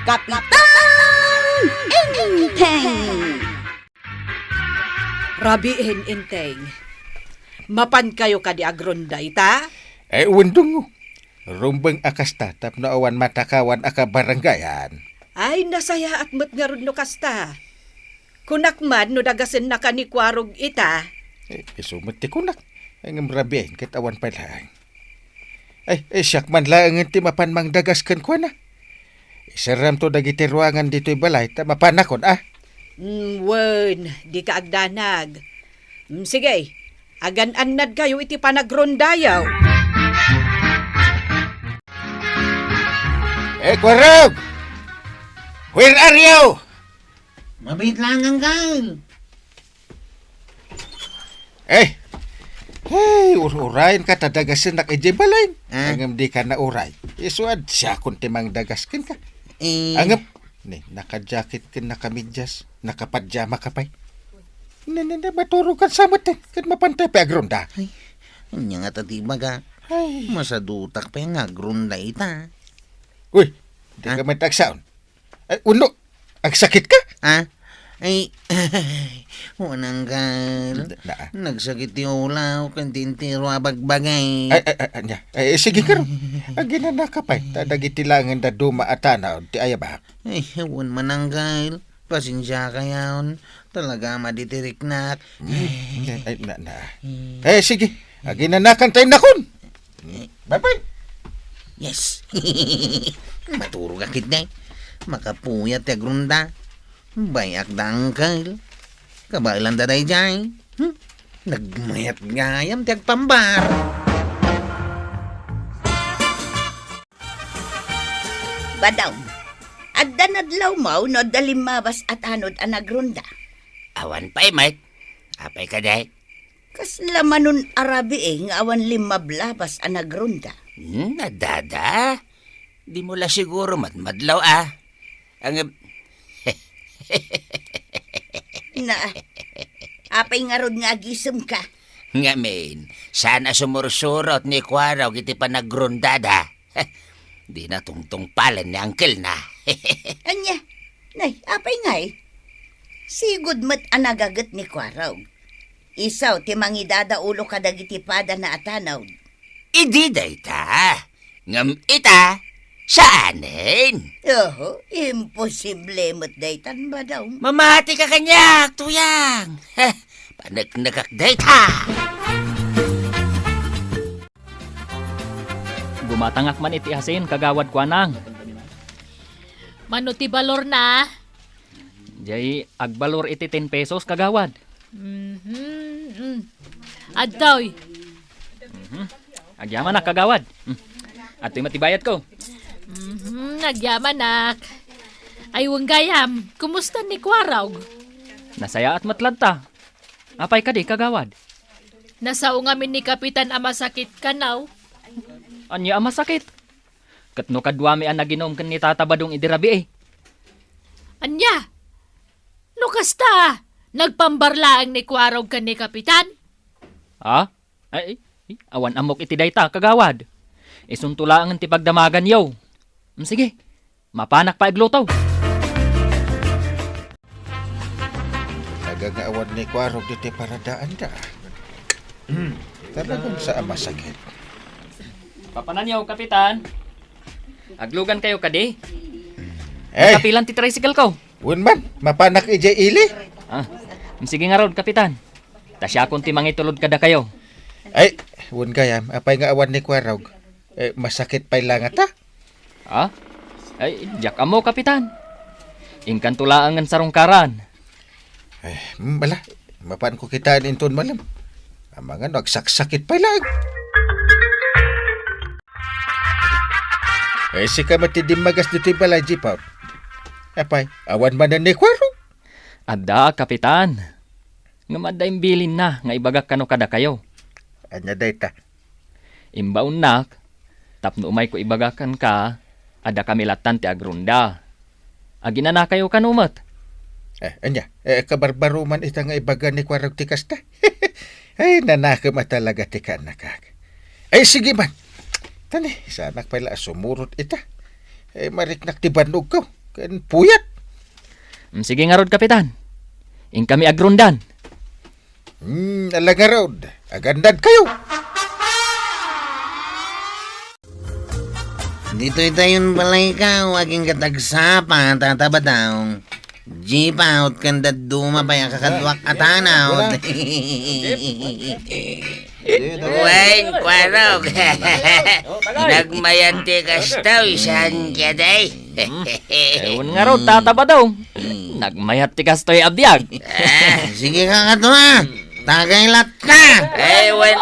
Kapitan Inteng! Rabiin, Inteng. Mapan kayo ka di agronday, ta? Wendong. Rumbeng akas tatap na awan matakawan aka baranggayan. Ay, nasaya at mo't nga ron no kasta. Kunakman no dagasin na ka ni Kwarog ita. Isumot ti kunak. Ay ngam rabiin kat awan palang. Siyak man lang ti mapan mang dagaskan ko na. Isaram to dagiti ruangan dito'y balay, ta mapanakon Wen, di ka agdanag. Sige, agan-annad kayo iti panagrondayaw. Kwarog! Where are you? Mabait lang ang gal. Urayin ka tadagasin na kay balay. Ah? Angam di ka na uray. Isuad siya kung timang dagaskin ka. Angam, naka-jacket ka, naka-midyas, naka-pajama ka pa'y. Maturo ka sa matin, kan mapantay pa agronda. Ay, anya nga tatibaga. Ay. Masadutak pa yung agrunda ita. Uy, di ka matagsaon. Uno, ang sakit ka? Ay, wanang gal. Na. Nagsakit yung ulaw, kantintiro abagbagay. Anya. Sige ka ron. Ang ginana ka pa'y, tadagitilangan na duma at tanaw, ti ayabak. Ay, wan manang gal. Pasensya ka yaon. Talaga maditiriknak. Sige. Ang ginanakan tayo nakon. Bye-bye. Yes. Maturo ka kitnay. Makapuyat ti agrunda. Bayak dangkal. Kabailan daday jay. Nagmayat gayam ti agpambar. Badaw, adda nadlaw mo no dalimabas at anod ang nagrunda. Awan pa'y, Mike. Apay ka day. Kas lamanun arabi nga awan limablabas ang nagrunda. Nadada. Di mo la siguro madlaw Ang... Na, apay nga rod nga agisem ka. Ngamin, sana sumursurot ni Kwaraw iti panagrondada. Di na tungtong palan ni Uncle na. Anya, nay, apay nga Sigud mat anagagat ni Kwaraw. Isaw, ti mangidada ulo kadagiti pada na atanaw. Idi day ta. Ngam ita, saanin? Oho, imposible mat daytan ba daw? Mamati ka kanyak, tuyang. Panagnagak day ta. Gumatangak man iti asin kagawad kwa nang. Mano ti balor na? Jay agbalor iti 10 pesos kagawad. Adtoy. Agyaman na kagawad. At matibayad ko. Nagyaman nak. Ay gayam, kumusta ni Kwaraw? Nasaya at matlanta. Apay ka di kagawad. Nasao ngamin ni Kapitan ama sakit kanaw. Anya ama sakit. Katno kadwami ang naginom kan ni Tata Badong idirabi Anya? No kasta, nagpambarlaang ni Kwaraw kan ni Kapitan? Ha? Ay, awan amok iti dayta kagawad. Isuntulaang ti pagdamagan yaw. Sige, mapanak pa iglotaw. Nagagaawan ni Kwarog dito paradaan da. Talagang sa ama sakit. Papananyaw, Kapitan. Aglugan kayo kadi. Kapilan ti tricycle ko. Unman, mapanak ijay ili. Sige nga ron, Kapitan. Tasya akong ti mangitulod kada kayo. Wun gayam, apay nga awan ni Kwarog. Masakit pa'y langat Diyak amo, Kapitan. Ingkan tulaangan sarungkaran. Bala, mapaan ko kitaan inton malam. Ang mga nagsakit pa'y lang. Si ka matidimagas dito'y balay, Jipaw. Apay, awan man na ni Kwarog. Ada, Kapitan. Nga madayang bilin na, nga ibagak kano kada kayo. Anya dayta. Imbaon nak, tapno umay ko ibagakan ka, ada kami latan ti agrunda. Agina na kayo kanumat. Anya, kabarbaro man ita nga ibaga ni Kwarog ti kasta. Ay, nanakam at talaga ti ka nakak. Sige man. Tani, sanak pala sumurot ita. Mariknak ti banog ko. Kan puyat. Sige nga rod, Kapitan. In kami agrondan. Ala nga rod. Agandad kayo. Dito itayon pala ikaw, aking katagsapa, tatabadaw. Jeep out, kanda dumapay kakadwak atanaw. Wen, Kwarog. Nagmayanti kastaw, isan ka day. Ewan nga rod, tataba daw. Nagmayat tikas to'y abiyag. Sige ka katwa, tagaylat ka. Ay, wan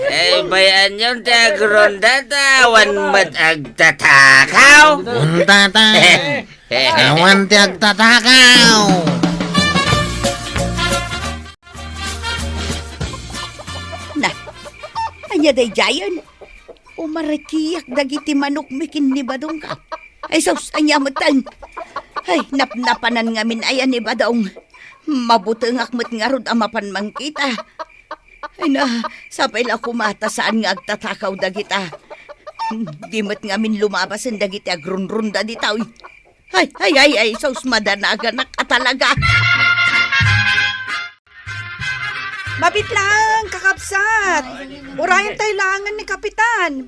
Ay, bayan yung tagronda tawan mat agtatakaw. Unta ta, awan ti agtatakaw. Na, anya day jayan. Umarakiyak dagiti manok mikin ni Badong ka. Ay sus, anya matan. Ay, napnapanan ngamin ayan ni Badong. Mabuteng akmet nga rod amapan man kita. Ay na, sapay la kumata saan nga agtatakaw dagita. Di mat ngamin lumabas ang dagiti agrunrunda di tao. Ay, sus, madanaga ka talaga. Mabit lang, kakapsat. Urayan tayo langan ni Kapitan.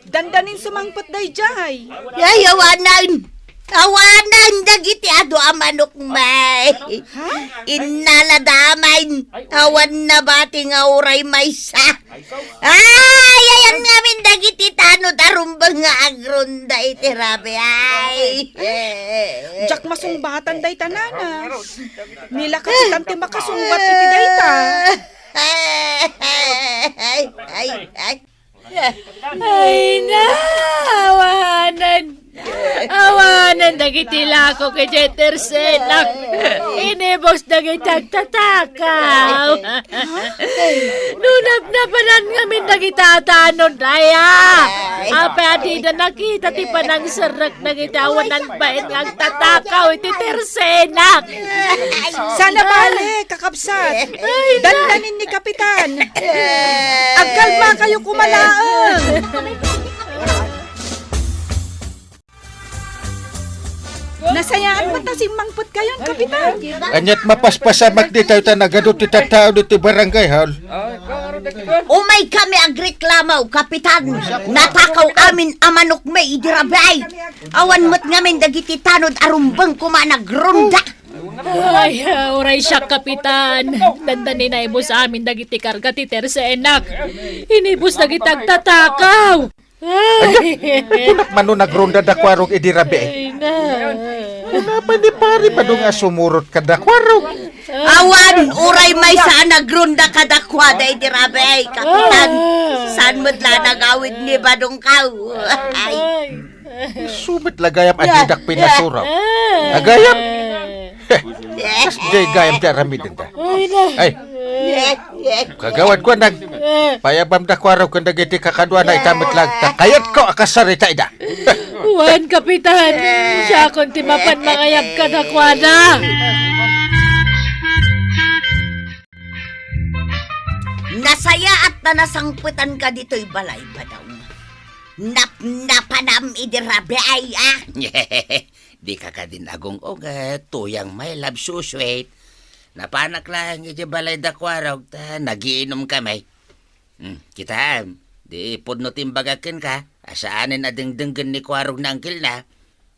Dandanin sumangpot day jay. Ay, awanan! Awanan! Dagiti ado amanok may! Inaladamain! Awan na bati nga uray may sa! Ay! Ayan ngamin dagiti tanod arumbang nga agronda iti rabi! Ay! Jak masumbatan day tananas. Nila Kapitan ti makasumbat iti day ta. Ay na, awanan. Awanan dagiti lako kay Jeter Senak. Inibos dagiti agtatakaw. Nunap na panan ngamin dagita tanon daya. Apa adi na nakita ti panang serak dagiti awanan bait nga agtatakaw iti Tersenak. Sana bale, kakapsat. Dandanin ni Kapitan. Agkalma kayo kumalaang. Nasayaan mo ta si Mangpot kayon, Kapitan. Anyat mapaspasamak di tayo nagadot ti tatao dito barangay hall. Umay kami agreklamaw, Kapitan. Natakaw amin amanok may idirabay. Awan mo't ngamin dagiti tanod arumbang kumanagronda. Ay, oray siya, Kapitan. Dandanin na ibos amin dagiti karga ti Tersenak. Inibos dagiti agtatakaw. Kunak mano nagronda da kwarog idirabe. Ay na. Kunapa ni pari pa nga sumurot ka da kwarog. Awan, uray may saan nagronda kadakwada idirabay, Kapitan. Saan mo't la nagawid ni Badong Kaw? Ay. Sumit lagayam adidak pinasuraw. Agayam. Jay gayam da ramidin da. Ay, kagawad ko nag payabam da kwaraw kung dagiti kakadwa na itamit lang. Kayat ko akasarita ida. Wan, Kapitan. Siya kung timapan mangayab ka na kwada. Nasaya at nanasangputan ka dito'y balay ba daw? Napanam idirabay, ah! Di ka ka din agong ugat, tuyang may love so sweet. Napanak lang iti balay da kwarog, nagiinom kami. Kita, di pudno timbagakin ka, asaanin adengdenggan ni kwarog na angkil na.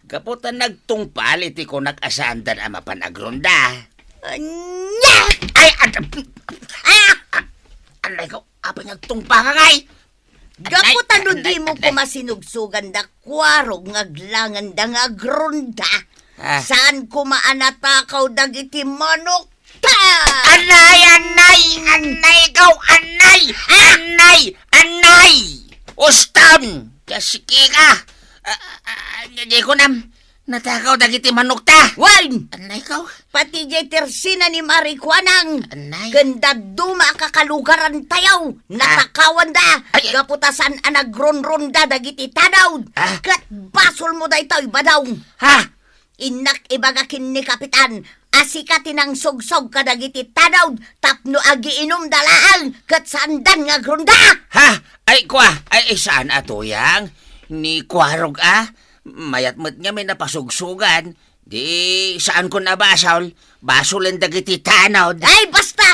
Gaputan nagtungpal iti ko nag-asandan ama panagronda. Nya! Ay, alay ko, apa nagtungpa ka kay? Gaputan no di mo kumasinugsugan da kwarog ngaglangan da nga gronda. Saan kumaanatakaw dagiti manok ta? Anay, ikaw, anay! Ustam! Kasiki ka! Hindi ko natakaw dagiti manok ta! Wan! Anay, ikaw? Pati jay tersina ni Marikwanang. Anay? Ganda duma kakalugaran tayaw. Natakawan da. Ay. Gaputasan anagronronda dagiti tanaw. Kat basol mo da ito ibadaw. Ha? Inak ibagakin ni Kapitan. Asika tinang sogsog kadagiti tanaw. Tapno agiinom dalaang. Kat sandan nga gronda. Ha? Ay, saan ato yang? Ni kwarog mayat mo't nga may napasugsugan. Di saan ko nabasol? Basol ang dagiti tanod. Ay, basta!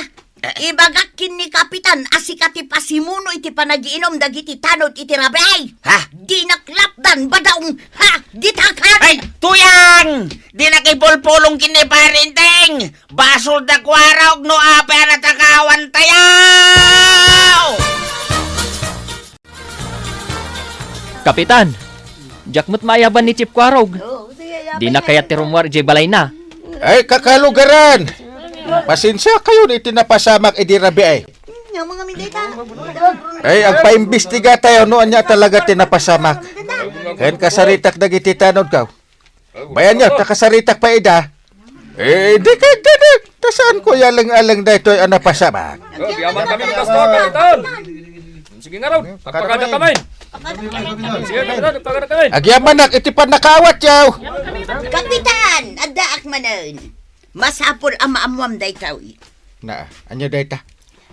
Ibagakin ni Kapitan, asikati pasimuno iti panagiinom dagiti tanod iti rabay. Ha? Di naklapdan, badaong, ha? Ditakan! Ay, tuyang! Di na kay pulpulong kiniparinteng! Basol da kwarog no apera takawan tayaw! Kapitan, jakmut mayaban ni Chip Kwarog. Di na kaya tirumwar jay balay na. Ay, kakalugaran! Pasensya kayo ni tinapasamak idirabi ay. Yung mga mindita. Ay, ang paimbestiga tayo noon niya talaga tinapasamak. Kayan kasaritak dagiti tanod ka. Bayan niya, takasaritak pa ida. Di ka dadag. Tasaan ko yalang-alang da ito ay napasamak. Biyaman kami ng kasto, Kapitan. Sige nga raw, pagpagada kamay. Sige, Kapitan, pagpagada kamay. Agyaman iti pa nakawat yaw. Kapitan, adaak manon. Masapol ang maamuam day tao. Na, anyo dayta?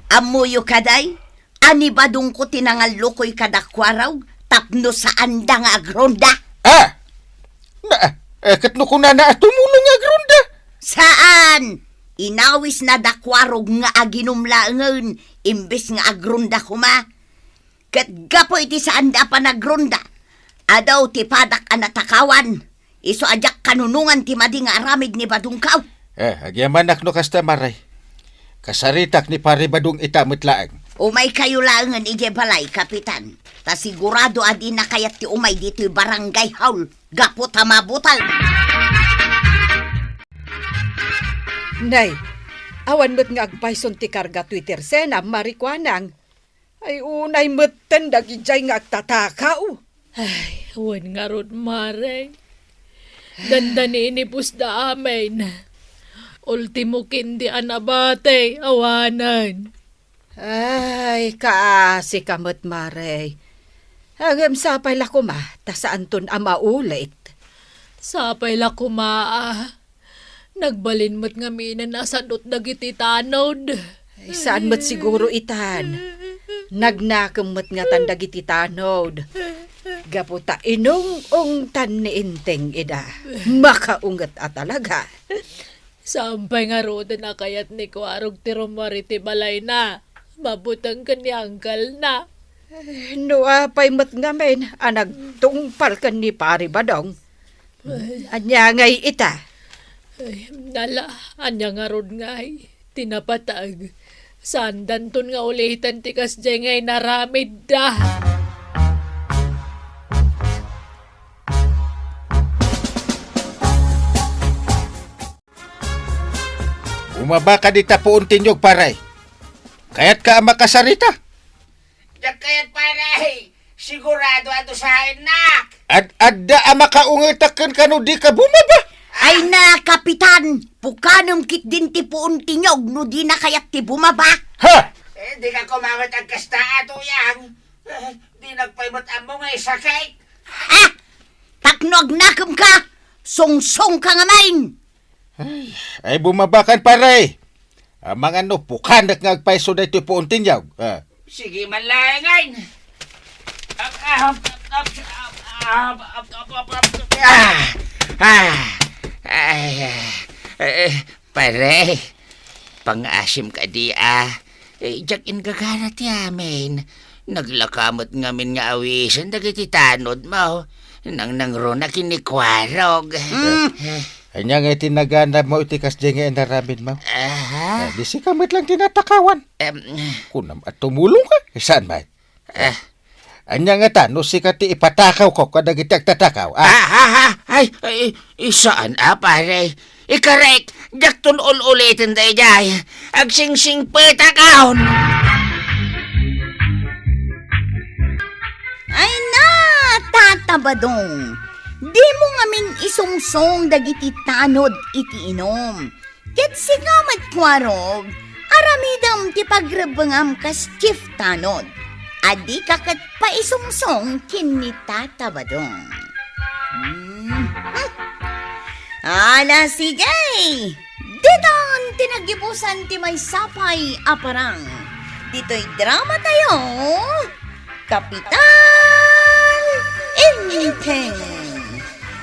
Amuyo kaday, ani badong ko tinangalukoy kadakwaraw, tapno sa anda nga agronda. Ah! Na, katno ko na tumulong nga gronda. Saan? Inawis na dakwarog nga aginumlaangon, imbes nga agronda kuma. Kat gapo iti sa anda pa nagronda. Adaw ti padak anatakawan. Iso ajak kanunungan ti madi nga aramid ni badungkaw. Agyaman no kasta maray. Kasaritak ni pare badung itamit laang. Umay kayo langan ije balay, Kapitan. Ta sigurado adi na kayat ti umay dito barangay haul. Gapo tamabutal. Nay, awan mo't nga agpayson ti karga Twitter sena, marikwanang. Ay unay mo't dagijay nga agtatakaw. Ay, awan nga ron, Mare. Dandani inipus da amin. Ultimo kindi anabate, awanan. Ay, kaasi kamot, Mare. Agam sapay la kuma, ta saan ton ama ulit. Sapay la kumaa. Nagbalin mo't nga minan nasadot dagiti tanod. Ay, saan mo't siguro itan? Nagnakam mo't nga tandagiti tanod. Gaputa inong tan ni inteng ida. Makaungat at talaga. Sampay nga roda na kayat ni Kwarog tirumariti balay na. Mabutang kanyangkal na. No, apay mat ngamen, nagtungpal ka ni pari badong. Anya ngay ita. Ay, nala, anya nga rod ngay. Tinapatag. Sandan ton nga ulitan tikas dyan ngay naramid da. Umaba ka dita po untinyog paray. Kaya't ka makasarita. Diyak kayat pare, sigurado ato sa inak. Adda makaungitakan kano di ka bumaba. Ay na, Kapitan. Pukanong kit din ti puon tinyog no di na kayat ti bumaba. Ha? Di ka kumamit ang kasta ato yang. Di nagpaimot amo nga sakit. Ha? Taknog nakam ka. Song-song ka nga main. Ay bumabakan paray. Ang mga pukanak nga agpaiso na ito po untinyog. Sige malangan. Pare, pang-asim ka di Diyak in gagana ti amin. Naglakamot ngamin nga awisan dagiti tanod mo. Nang nangrona kinikwarog. Anya nga itinagana mo itikas dyan nga inarabin mo. Di si kamit lang tinatakawan. Kunam at tumulong ka. Saan ba? Anya nga ta, no si kati ipatakaw ko kadag itagtatakaw. Ay, saan pare? Ikarek, diyak tun ulitin tayo jay. Agsingsing petakaon. Ay na, tatabadong. Di mo ngamin isungsong dagiti tanod iti inom. Ket sigamat kwarog, aramidam ti pagrabangam kas chief tanod. Adi kakat paisungsong kinitatabadong. Ala sige, ditan tinagibusan ti may sapay aparang. Dito'y drama tayo, Kapitan Inteng.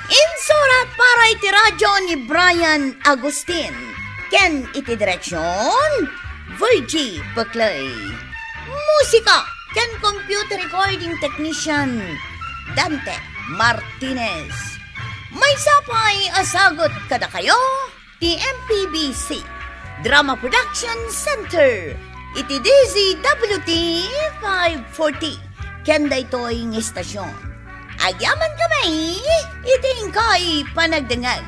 Insurat para iti radyo ni Brian Agustin. Ken iti direksyon, Virgie Paclay. Musika, ken computer recording technician, Dante Martinez. May sapay asagot kada kayo, ti MPBC, Drama Production Center, iti DZWT 540, ken daytoy ng istasyon. Agyaman kami, iting kay panagdangag.